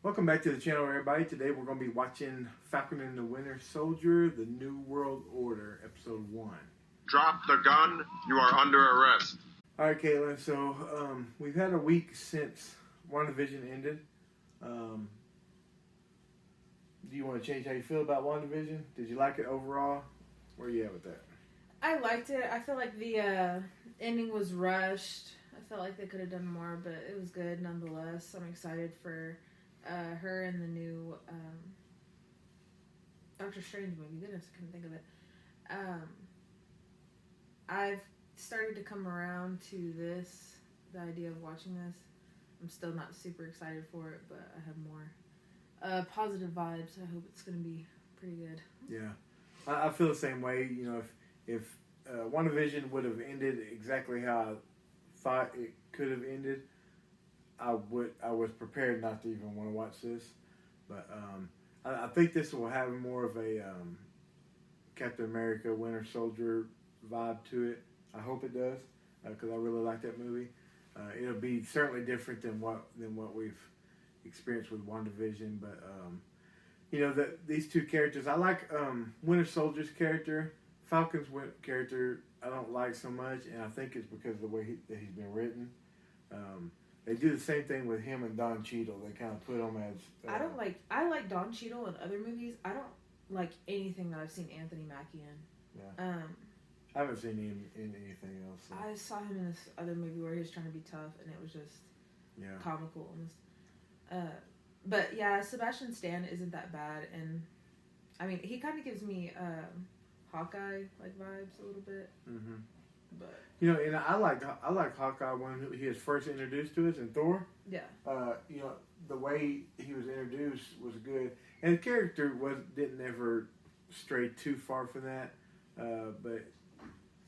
Welcome back to the channel, everybody. Today we're going to be watching Falcon and the Winter Soldier, The New World Order, Episode 1. Drop the gun. You are under arrest. Alright, Caitlin, so we've had a week since WandaVision ended. Do you want to change how you feel about WandaVision? Did you like it overall? Where are you at with that? I liked it. I feel like the ending was rushed. I felt like they could have done more, but it was good nonetheless. I'm excited for her and the new Doctor Strange movie. Goodness, I couldn't think of it. I've started to come around to the idea of watching this. I'm still not super excited for it, but I have more positive vibes. I hope it's going to be pretty good. Yeah, I feel the same way. You know, if WandaVision would have ended exactly how I thought it could have ended, I was prepared not to even want to watch this. But I think this will have more of a Captain America Winter Soldier vibe to it. I hope it does, because I really like that movie. It'll be certainly different than what we've experienced with WandaVision, but you know, these two characters, I like Winter Soldier's character. Falcon's character I don't like so much, and I think it's because of the way that he's been written. They do the same thing with him and Don Cheadle. They kind of put him as... I like Don Cheadle in other movies. I don't like anything that I've seen Anthony Mackie in. Yeah. I haven't seen him in anything else. So. I saw him in this other movie where he was trying to be tough, and it was just comical almost. But yeah, Sebastian Stan isn't that bad, and I mean, he kind of gives me Hawkeye like vibes a little bit. Mm-hmm. But you know, and I like Hawkeye when he was first introduced to us in Thor. Yeah. You know, the way he was introduced was good, and the character didn't ever stray too far from that, but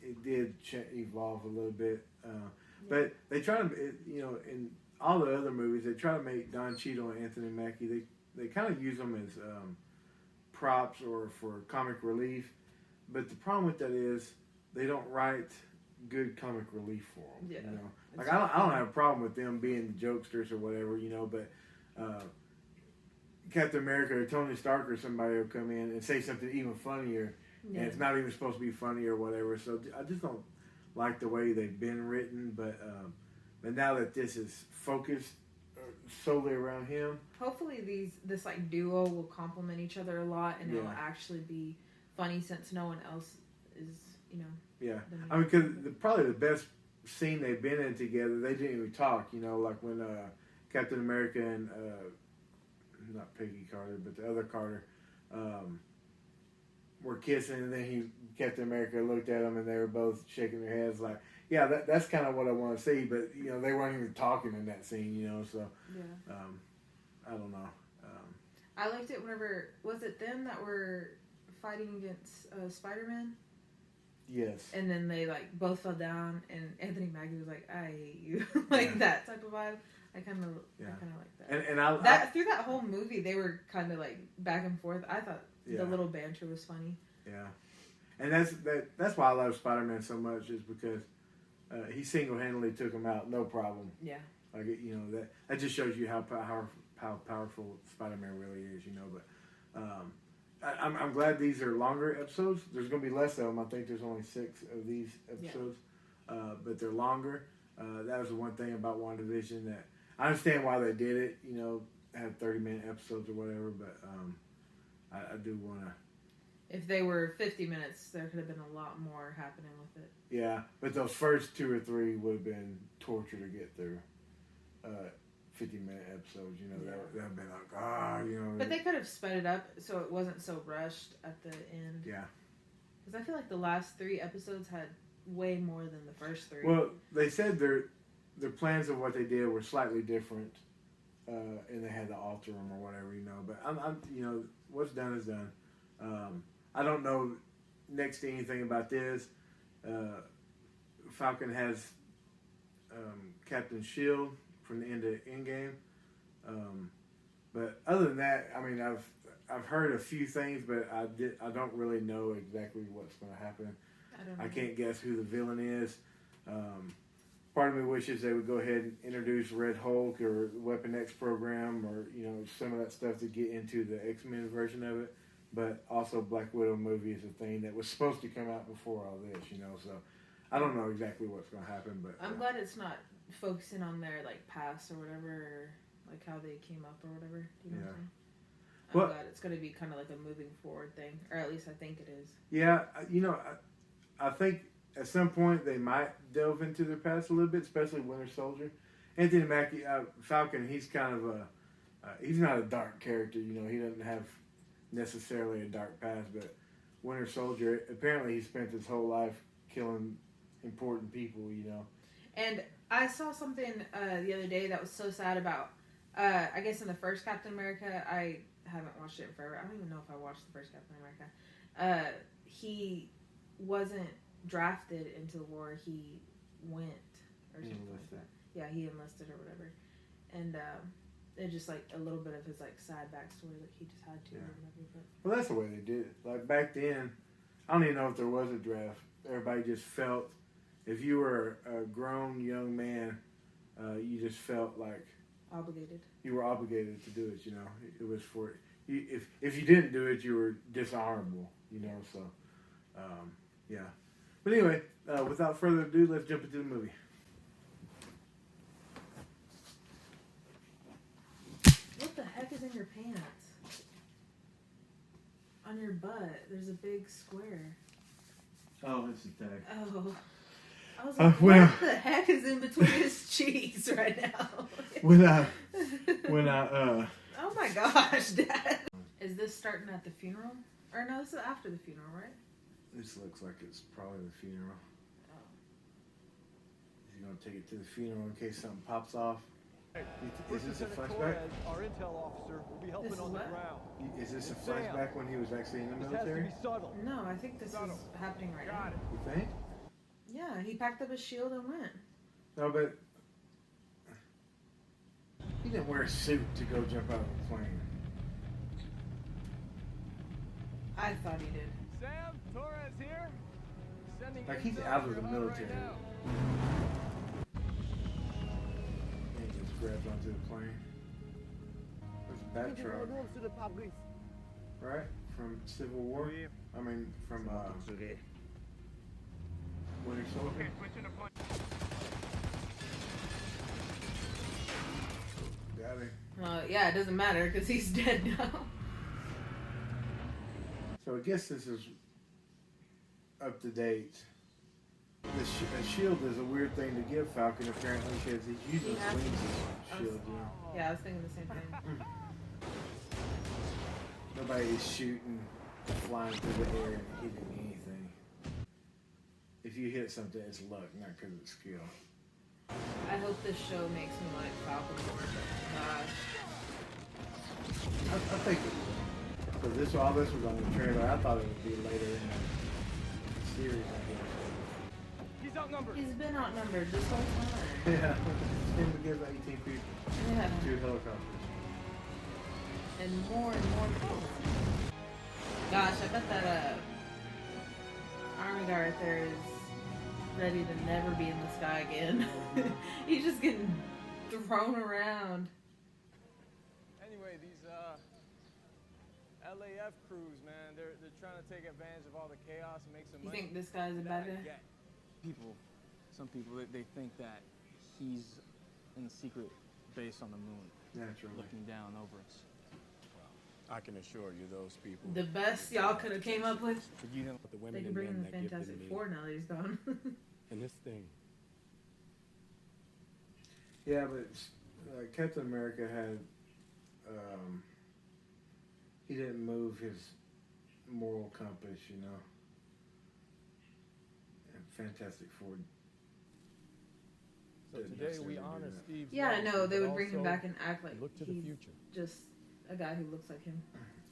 it did evolve a little bit. But they try to, you know, in all the other movies, they try to make Don Cheadle and Anthony Mackie. They kind of use them as props or for comic relief. But the problem with that is they don't write good comic relief for them. Yeah. You know, like I don't have a problem with them being the jokesters or whatever, you know. But Captain America or Tony Stark or somebody will come in and say something even funnier, and it's not even supposed to be funny or whatever. So I just don't like the way they've been written. But now that this is focused solely around him, hopefully this like duo will complement each other a lot, and it'll actually be funny since no one else is, you know. Yeah, I mean, because probably the best scene they've been in together, they didn't even talk, you know, like when Captain America and not Peggy Carter, but the other Carter were kissing, and then Captain America looked at them, and they were both shaking their heads like, yeah, that's kind of what I want to see, but you know, they weren't even talking in that scene, you know, so I don't know. I liked it whenever, was it them that were fighting against Spider-Man? Yes. And then they like both fell down, and Anthony Mackie was like, "I hate you," like that type of vibe. I kind of like that. And I through that whole movie, they were kind of like back and forth. I thought the little banter was funny. Yeah, and that's why I love Spider-Man so much, is because he single-handedly took him out, no problem. Yeah. Like, you know, that just shows you how powerful Spider-Man really is, you know. But I'm glad these are longer episodes. There's going to be less of them. I think there's only 6 of these episodes, but they're longer. That was the one thing about WandaVision that I understand why they did it. You know, have 30-minute episodes or whatever. But I do want to. If they were 50 minutes, there could have been a lot more happening with it. Yeah, but those first 2 or 3 would have been torture to get through. 50-minute episodes, you know, that would have been like, you know. But they could have sped it up so it wasn't so rushed at the end. Yeah. Because I feel like the last 3 episodes had way more than the first 3. Well, they said their plans of what they did were slightly different, and they had to alter them or whatever, you know. But I'm you know, what's done is done. I don't know next to anything about this. Falcon has Captain Shield from the end of Endgame, but other than that, I mean, I've heard a few things, but I don't really know exactly what's going to happen. I can't guess who the villain is. part of me wishes they would go ahead and introduce Red Hulk or Weapon X program, or some of that stuff to get into the X-Men version of it. But also, Black Widow movie is a thing that was supposed to come out before all this, So I don't know exactly what's going to happen, but I'm glad it's not focusing on their like past or whatever, or like how they came up or whatever. Do you know what I'm saying? I'm glad it's going to be kind of like a moving forward thing, or at least I think it is. Yeah, I think at some point they might delve into their past a little bit, especially Winter Soldier. Anthony Mackie, Falcon, he's kind of he's not a dark character, He doesn't have necessarily a dark past, but Winter Soldier, apparently he spent his whole life killing important people, And I saw something the other day that was so sad about, I guess in the first Captain America, I haven't watched it in forever. I don't even know if I watched the first Captain America. He wasn't drafted into the war. He went or something like that. Yeah, he enlisted or whatever. And it's just like a little bit of his like sad backstory, like he just had to or whatever. But. Well, that's the way they did it. Like back then, I don't even know if there was a draft. Everybody just felt, if you were a grown young man, you just felt like obligated. You were obligated to do it. It was for you. If you didn't do it, you were dishonorable. So yeah. But anyway, without further ado, let's jump into the movie. What the heck is in your pants? On your butt, there's a big square. Oh, it's a tag. Oh. I was like, what the heck is in between his cheeks right now? when I Oh my gosh, Dad. Is this starting at the funeral? Or no, this is after the funeral, right? This looks like it's probably the funeral. Oh. He's going to take it to the funeral in case something pops off. Is this a flashback? Our intel officer will be helping on the ground. Is this a flashback when he was actually in the military? No, I think this is happening right now. You think? Yeah, he packed up his shield and went. No, but he didn't wear a suit to go jump out of a plane. I thought he did. Sam, Torres here. Like he's out of the military. He just grabs onto the plane. There's a bat truck. Right? From Civil War? I mean, from Winter Soldier. Got him. Yeah, it doesn't matter because he's dead now. So I guess this is up to date. The shield is a weird thing to give Falcon apparently because he's using wings as a shield. Yeah, I was thinking the same thing. Nobody is shooting, flying through the air and hitting anything. If you hit something, it's luck, not because it's skill. I hope this show makes me like Falcon more. I think it will. Because all this was on the trailer. I thought it would be later in the series, I guess. He's outnumbered. He's been outnumbered this whole time. Yeah, it's him against 18 people. Yeah. 2 helicopters. And more people. Gosh, I bet that army guy right there is ready to never be in the sky again. He's just getting thrown around. Anyway, these LAF crews, man, they're trying to take advantage of all the chaos and make some money. You think this guy's a bad guy? Some people, they think that he's in the secret base on the moon. Naturally. Looking down over us. I can assure you those people. The best y'all could have came up with. You know, the women They can and bring men in the that gifted Fantastic me. Four now that he's gone. And this thing. Yeah, but Captain America had, he didn't move his moral compass, And Fantastic Four. So didn't today we necessarily honor do that. Steve's Yeah, I loss, know. They but would bring him also back and act like look to the he's future. just a guy who looks like him.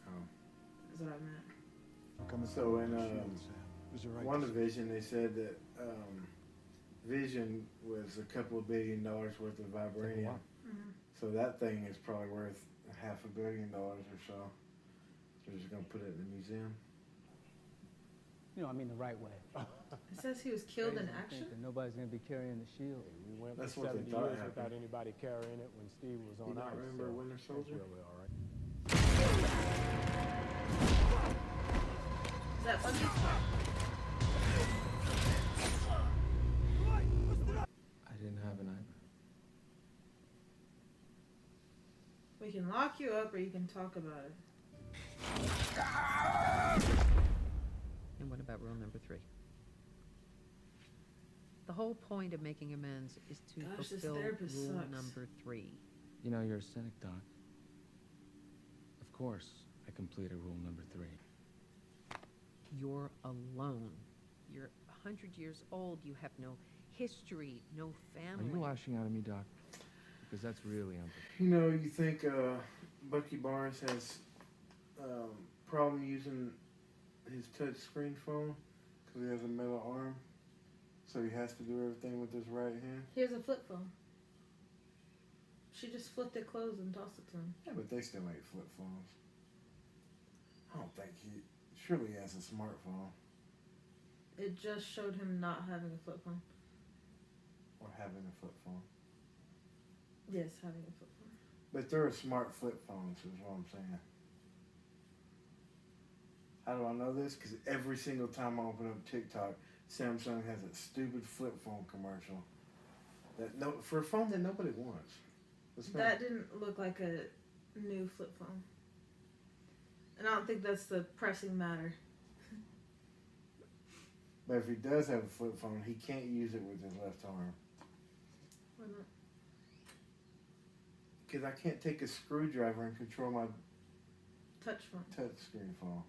Oh. Is what I meant. So in WandaVision, they said that Vision was a couple of $1 billion worth of vibranium. Mm-hmm. So that thing is probably worth $500 million or so. They're just gonna put it in the museum. You know, I mean the right way. It says he was killed in Crazy to action. think that nobody's gonna be carrying the shield. We went That's for what they 70 thought years happened. without anybody carrying it when Steve was on You don't ice. remember so Winter I think Soldier? we'll be all right. Is that Bucky? I didn't have an eyebrow. We can lock you up, or you can talk about it. And what about rule number 3? The whole point of making amends is to Gosh, this fulfill therapist rule sucks. number 3. You know, you're a cynic, Doc. Of course, I completed rule number 3. You're alone. You're 100 years old. You have no history, no Are family. you lashing out at me, Doc? Because that's really unfair. You know, you think Bucky Barnes has problem using his touch screen phone because he has a metal arm, so he has to do everything with his right hand. He has a flip phone. She just flipped it closed and tossed it to him. Yeah, but they still make flip phones. I don't think he surely has a smartphone It just showed him not having a flip phone. or having a flip phone. Yes, having a flip phone. But there are smart flip phones, is what I'm saying. How do I know this? Because every single time I open up TikTok, Samsung has a stupid flip phone commercial. For a phone that nobody wants. That didn't look like a new flip phone. And I don't think that's the pressing matter. But if he does have a flip phone, he can't use it with his left arm. Why not? Because I can't take a screwdriver and control my Touch phone. touch screen phone.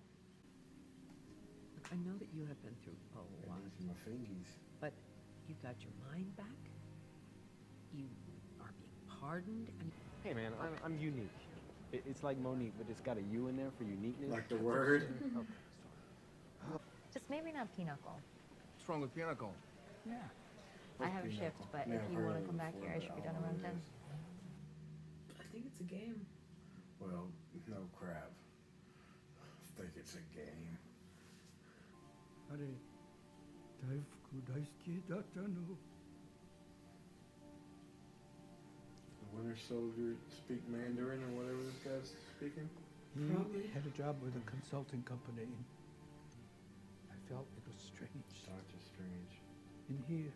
I know that you have been through a lot, These are my fingies. but you got your mind back. You are being pardoned, and Hey man, I'm unique. It's like Monique, but it's got a U in there for uniqueness. Like the word. Okay, Just maybe not pinochle. What's wrong with Pinnacle? yeah. I have a shift, but Yeah, if I've you heard want of to it come back before, here, I but should be I done don't know around what 10. it is. I think it's a game. Well, no crap. I think it's a game. The Winter Soldier speak Mandarin or whatever this guy's speaking? Probably. Had a job with a consulting company. I felt it was strange. Doctor Strange. In here.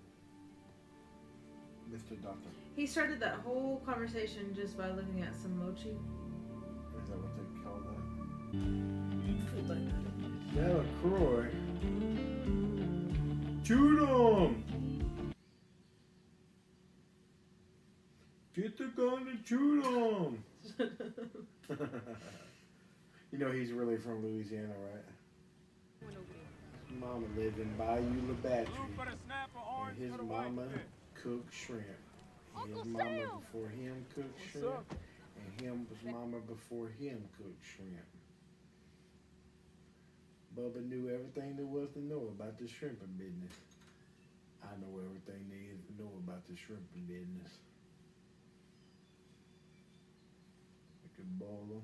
Mr. Doctor. He started that whole conversation just by looking at some mochi. Is that what they call that? Food like that. Delacroix. Shoot 'em! Get the gun and shoot 'em! You know he's really from Louisiana, right? His mama lived in Bayou La Battery, and his mama cooked shrimp. And his mama before him cooked shrimp, and his mama before him cooked shrimp. Bubba knew everything there was to know about the shrimping business. I know everything there is to know about the shrimping business. You can boil them,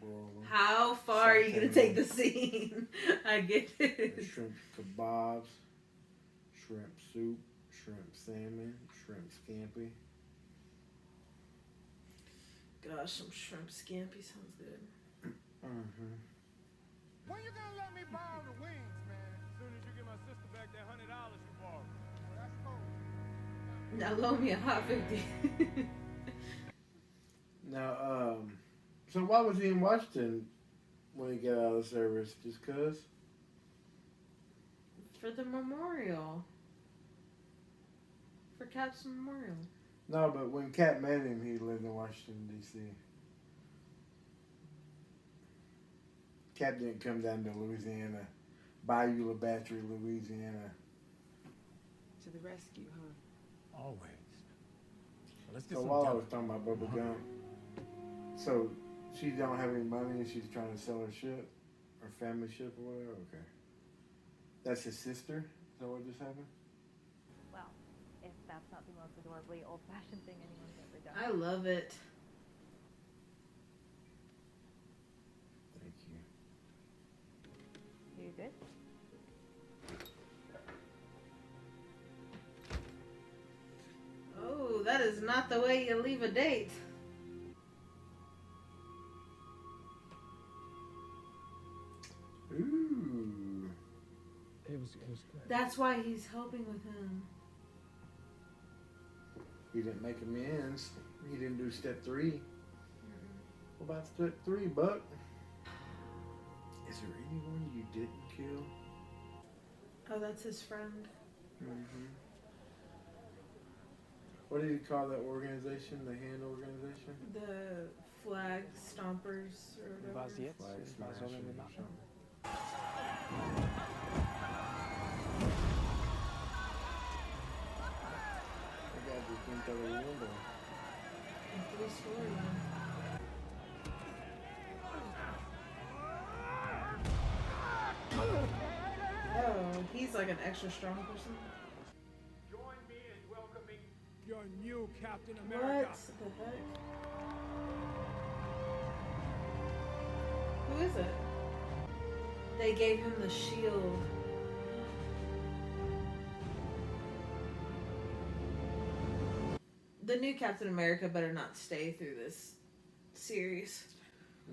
broil them. How far are you going to take the scene? I get it. Shrimp kebabs, shrimp soup, shrimp salmon, shrimp scampi. Gosh, some shrimp scampi sounds good. Mm-hmm. When you gonna let me borrow the wings, man? As soon as you give my sister back that $100 you borrowed. Well, that's cool. Now loan me a hot 50. Now, so why was he in Washington when he got out of the service? Just cause? For the memorial. For Cap's memorial. No, but when Cap met him, he lived in Washington, D.C. Cap didn't come down to Louisiana, Bayou La Battery, Louisiana. To the rescue, huh? Always. Well, let's get So some while I down- was talking about Bubba Gump, so she don't have any money and she's trying to sell her ship, her family ship or whatever. Okay, that's his sister. Is that what just happened? Well, if that's not the most adorably old-fashioned thing anyone's ever done. I love it. Thank you. You good? not the way you leave a date. Ooh. It was good. That's why he's helping with him. He didn't make amends. He didn't do step 3. What about step 3, Buck? Is there anyone you didn't kill? Oh, that's his friend. Mm-hmm. What did he call that organization? The hand organization? The flag stompers or whatever. Vaziettes? Flag Vaziettes smashers in the or mountain. something. That guy just jumped out of the window. And 3-story one. Oh, he's like an extra strong person. Join me in welcoming your new Captain What America. the heck? Who is it? They gave him the shield. The new Captain America better not stay through this series.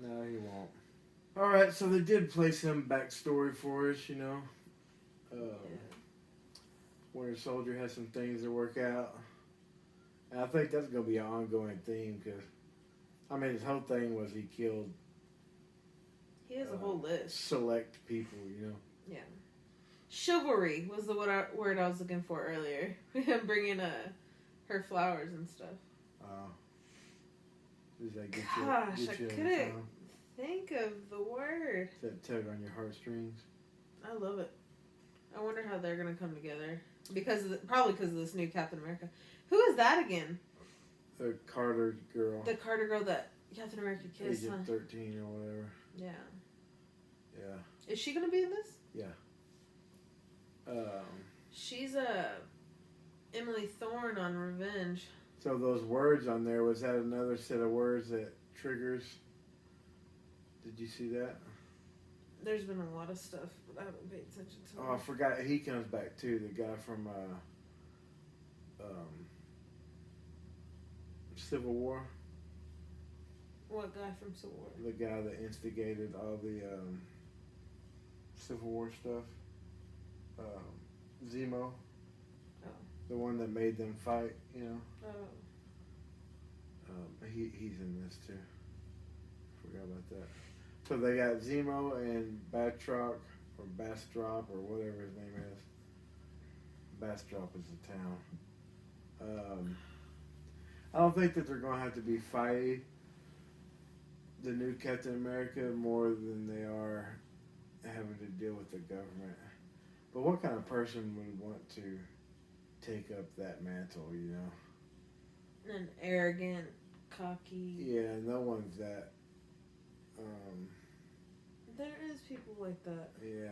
No, he won't. Alright, so they did play some backstory for us, you know. Winter Soldier has some things to work out. And I think that's going to be an ongoing theme because, I mean, his whole thing was he killed He has a whole list. select people, you know. Yeah. Chivalry was the word I was looking for earlier. Him bringing her flowers and stuff. Does that get Gosh, you, I get you in couldn't time? think of the word. Does that tug on your heartstrings? I love it. I wonder how they're gonna come together probably because of this new Captain America. Who is that again? The Carter girl. The Carter girl that Captain America kissed. Agent Huh? 13 or whatever. Yeah. Yeah. Is she gonna be in this? Yeah. She's Emily Thorne on Revenge. So those words on there, was that another set of words that triggers? Did you see that? There's been a lot of stuff, but I haven't paid attention to Oh, I forgot. He comes back too. The guy from Civil War. What guy from Civil War? The guy that instigated all the Civil War stuff. Zemo. Oh. The one that made them fight, you know. Oh. He's in this too. Forgot about that. So they got Zemo and Batroc or Bastrop or whatever his name is. Bastrop is the town. I don't think that they're going to have to be fighting the new Captain America more than they are having to deal with the government. But what kind of person would want to take up that mantle, you know? An arrogant, cocky. Yeah, no one's that. There is people like that. Yeah.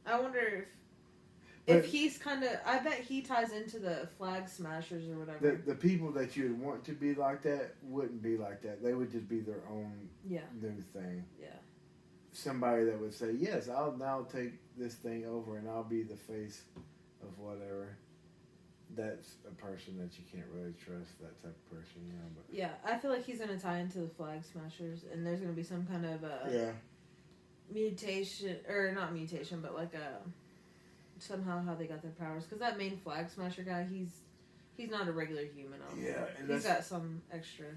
I wonder if he's kind of. I bet he ties into the flag smashers or whatever. The people that you would want to be like that wouldn't be like that. They would just be their own new thing. Yeah. Somebody that would say, yes, I'll now take this thing over and I'll be the face of whatever. That's a person that you can't really trust, that type of person, you know. But Yeah, I feel like he's going to tie into the flag smashers, and there's going to be some kind of mutation, or not mutation, but like somehow how they got their powers. Because that main flag smasher guy, he's not a regular human. and he's got some extra.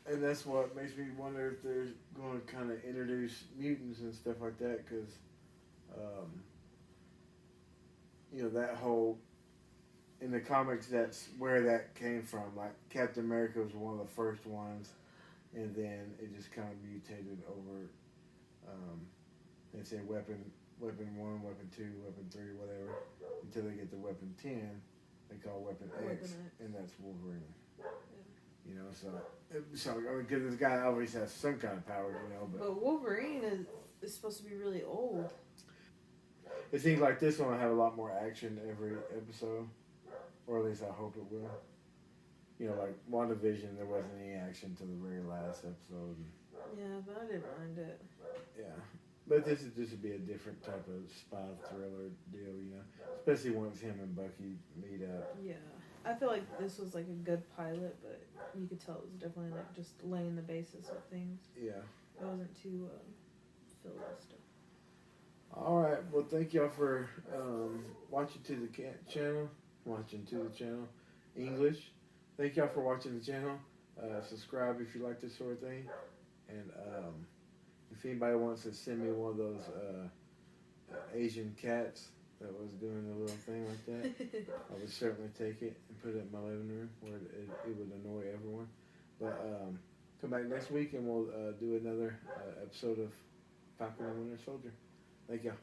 And that's what makes me wonder if they're going to kind of introduce mutants and stuff like that, because, you know, that whole, in the comics, that's where that came from. Like, Captain America was one of the first ones, and then it just kind of mutated over, they say weapon 1, weapon 2, weapon 3, whatever, until they get to weapon 10, they call weapon X, and that's Wolverine. You know, so because this guy always has some kind of power, you know. But Wolverine is supposed to be really old. It seems like this one will have a lot more action every episode, or at least I hope it will. You know, like WandaVision, there wasn't any action to the very last episode. Yeah, but I didn't mind it. Yeah, but this would be a different type of spy thriller deal, you know. Especially once him and Bucky meet up. Yeah. I feel like this was like a good pilot, but you could tell it was definitely like just laying the basis of things. Yeah. It wasn't too filled with stuff. All right. Well, thank y'all for watching to the channel. Watching to the channel. English. Thank y'all for watching the channel. Subscribe if you like this sort of thing. And if anybody wants to send me one of those Asian cats that was doing a little thing like that, I would certainly take it and put it in my living room where it would annoy everyone. But come back next week and we'll do another episode of Falcon and Winter Soldier. Thank y'all.